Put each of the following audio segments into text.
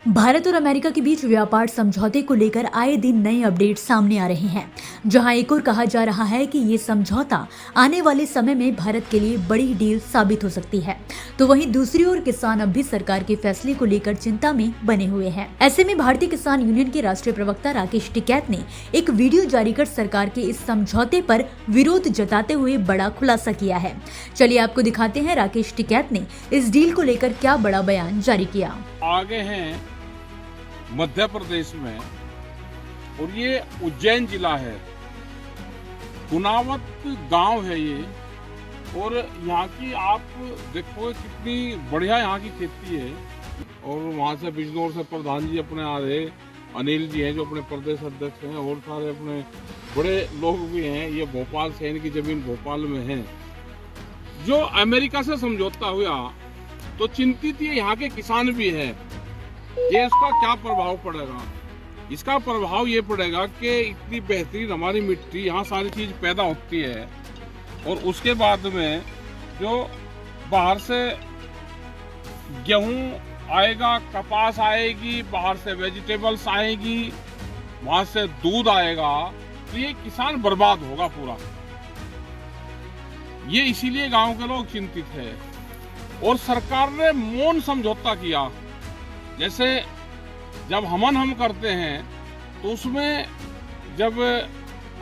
भारत और अमेरिका के बीच व्यापार समझौते को लेकर आए दिन नए अपडेट सामने आ रहे हैं, जहां एक और कहा जा रहा है कि ये समझौता आने वाले समय में भारत के लिए बड़ी डील साबित हो सकती है। तो वहीं दूसरी ओर किसान अब भी सरकार के फैसले को लेकर चिंता में बने हुए हैं। ऐसे में भारतीय किसान यूनियन के राष्ट्रीय प्रवक्ता राकेश टिकैत ने एक वीडियो जारी कर सरकार के इस समझौते पर विरोध जताते हुए बड़ा खुलासा किया है। चलिए आपको दिखाते हैं राकेश टिकैत ने इस डील को लेकर क्या बड़ा बयान जारी किया। आगे हैं मध्य प्रदेश में और ये उज्जैन जिला है, कुनावत गांव है ये। और यहाँ की आप देखो कितनी बढ़िया यहाँ की खेती है। और वहाँ से बिजनौर से प्रधान जी अपने आ रहे, अनिल जी हैं जो अपने प्रदेश अध्यक्ष हैं, और सारे अपने बड़े लोग भी हैं। ये भोपाल से, इनकी जमीन भोपाल में है। जो अमेरिका से समझौता हुआ तो चिंतित ये यहाँ के किसान भी है। ये इसका क्या प्रभाव पड़ेगा? इसका प्रभाव ये पड़ेगा कि इतनी बेहतरीन हमारी मिट्टी, यहाँ सारी चीज पैदा होती है, और उसके बाद में जो बाहर से गेहूं आएगा, कपास आएगी, बाहर से वेजिटेबल्स आएगी, वहां से दूध आएगा, तो ये किसान बर्बाद होगा पूरा। ये इसीलिए गांव के लोग चिंतित है। और सरकार ने मौन समझौता किया। जैसे जब हम करते हैं तो उसमें जब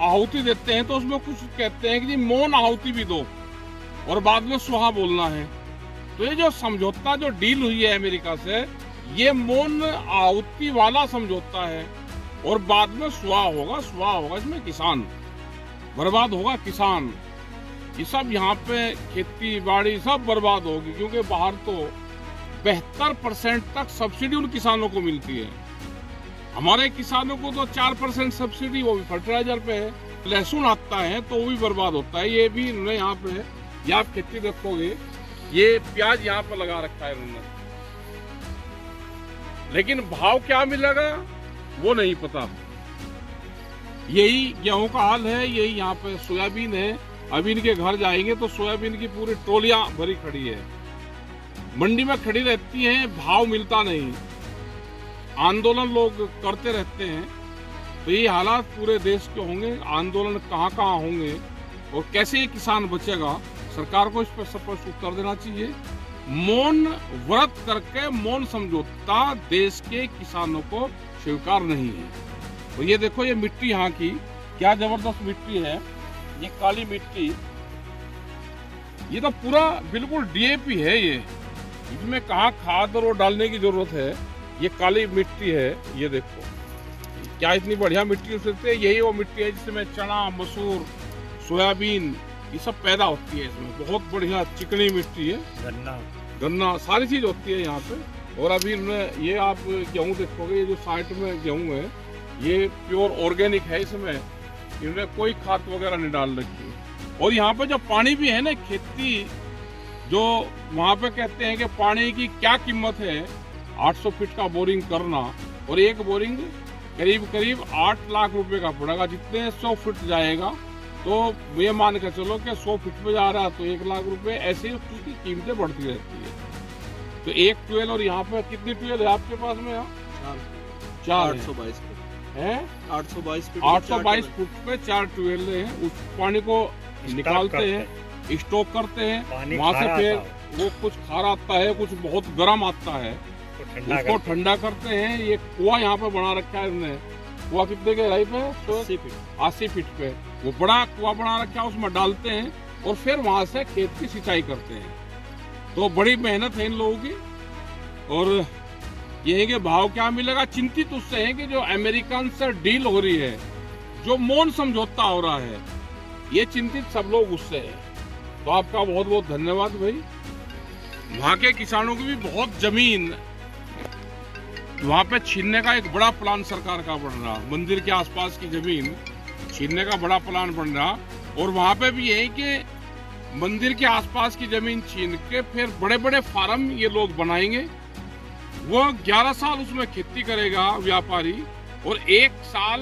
आहुति देते हैं तो उसमें कुछ कहते हैं कि जी मौन आहुति भी दो, और बाद में सुहा बोलना है। तो ये जो समझौता, जो डील हुई है अमेरिका से, ये मौन आहुति वाला समझौता है। और बाद में सुहा होगा, इसमें किसान बर्बाद होगा। किसान ये सब यहाँ पे खेती बाड़ी सब बर्बाद होगी, क्योंकि बाहर तो 72% तक सब्सिडी उन किसानों को मिलती है। हमारे किसानों को तो 4% सब्सिडी, वो भी फर्टिलाइजर पे है। लहसुन आता है तो वो भी बर्बाद होता है। ये भी इन्होंने यहाँ पे, ये आप खेती देखोगे, ये प्याज यहाँ पे लगा रखा है इन्होंने, लेकिन भाव क्या मिलेगा वो नहीं पता। यही गेहूं का हाल है, यही यहाँ पे सोयाबीन है। अभी इनके घर जाएंगे तो सोयाबीन की पूरी ट्रोलियां भरी खड़ी है, मंडी में खड़ी रहती हैं, भाव मिलता नहीं, आंदोलन लोग करते रहते हैं। तो ये हालात पूरे देश के होंगे, आंदोलन कहाँ कहाँ होंगे और कैसे ये किसान बचेगा, सरकार को इस पर स्पष्ट उत्तर देना चाहिए। मौन व्रत करके मौन समझौता देश के किसानों को स्वीकार नहीं है। तो ये देखो, ये मिट्टी यहाँ की क्या जबरदस्त मिट्टी है। ये काली मिट्टी, ये तो पूरा बिल्कुल डीएपी है। ये इसमें कहाँ खाद और डालने की जरूरत है। ये काली मिट्टी है, ये देखो क्या इतनी बढ़िया मिट्टी हो सकती है। यही वो मिट्टी है जिसमें चना, मसूर, सोयाबीन ये सब पैदा होती है। इसमें बहुत बढ़िया चिकनी मिट्टी है, गन्ना सारी चीज होती है यहाँ पे। और अभी ये आप गेहूँ देखोगे, ये जो साइड में गेहूँ है ये प्योर ऑर्गेनिक है। इसमें इन्होंने कोई खाद वगैरह नहीं डाल रखी। और यहाँ पे जो पानी भी है ना, खेती जो वहाँ पे कहते हैं कि पानी की क्या कीमत है, 800 फीट का बोरिंग करना, और एक बोरिंग करीब 8 लाख रुपए का पड़ेगा। जितने 100 फीट जाएगा तो ये मान के चलो कि 100 फीट पे जा रहा है तो 1 लाख रुपए। ऐसे ही उसकी कीमतें बढ़ती रहती है। तो एक ट्यूबवेल, और यहाँ पे कितनी ट्यूबवेल है आपके पास में? चार 822 है, 822 फुट पे 4 ट्यूबवेल हैं। उस पानी को निकालते हैं, स्टॉक करते हैं, वहाँ से फिर वो कुछ खारा आता है, कुछ बहुत गर्म आता है, उसको ठंडा करते हैं। ये कुआं यहाँ पे बना रखा है इन्होंने। कुआं कितने गहराई पे? 80 फीट पे वो बड़ा कुआं बना रखा है, उसमें डालते हैं और फिर वहां से खेत की सिंचाई करते हैं। तो बड़ी मेहनत है इन लोगों की। और ये है कि भाव क्या मिलेगा, चिंतित उससे है कि जो अमेरिकन से डील हो रही है, जो मौन समझौता हो रहा है, ये चिंतित सब लोग उससे है। तो आपका बहुत बहुत धन्यवाद भाई। वहाँ के किसानों की भी बहुत जमीन वहाँ पे छीनने का एक बड़ा प्लान सरकार का बन रहा, मंदिर के आसपास की जमीन छीनने का बड़ा प्लान बन रहा। और वहाँ पे भी है कि मंदिर के आसपास की जमीन छीन के फिर बड़े बड़े फार्म ये लोग बनाएंगे। वो 11 साल उसमें खेती करेगा व्यापारी, और 1 साल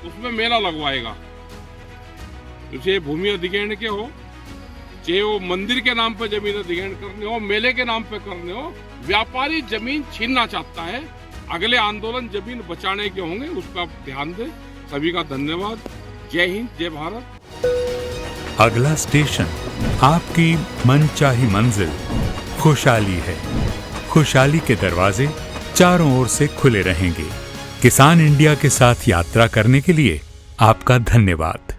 उसमें मेला लगवाएगा। चाहे भूमि अधिग्रहण के हो, चाहे वो मंदिर के नाम पर जमीन अधिग्रहण करने हो, मेले के नाम पे करने हो, व्यापारी जमीन छीनना चाहता है। अगले आंदोलन जमीन बचाने के होंगे, उस पर आप ध्यान दें। सभी का धन्यवाद। जय हिंद, जय भारत। अगला स्टेशन आपकी मनचाही मंजिल खुशहाली है। खुशहाली के दरवाजे चारों ओर से खुले रहेंगे। किसान इंडिया के साथ यात्रा करने के लिए आपका धन्यवाद।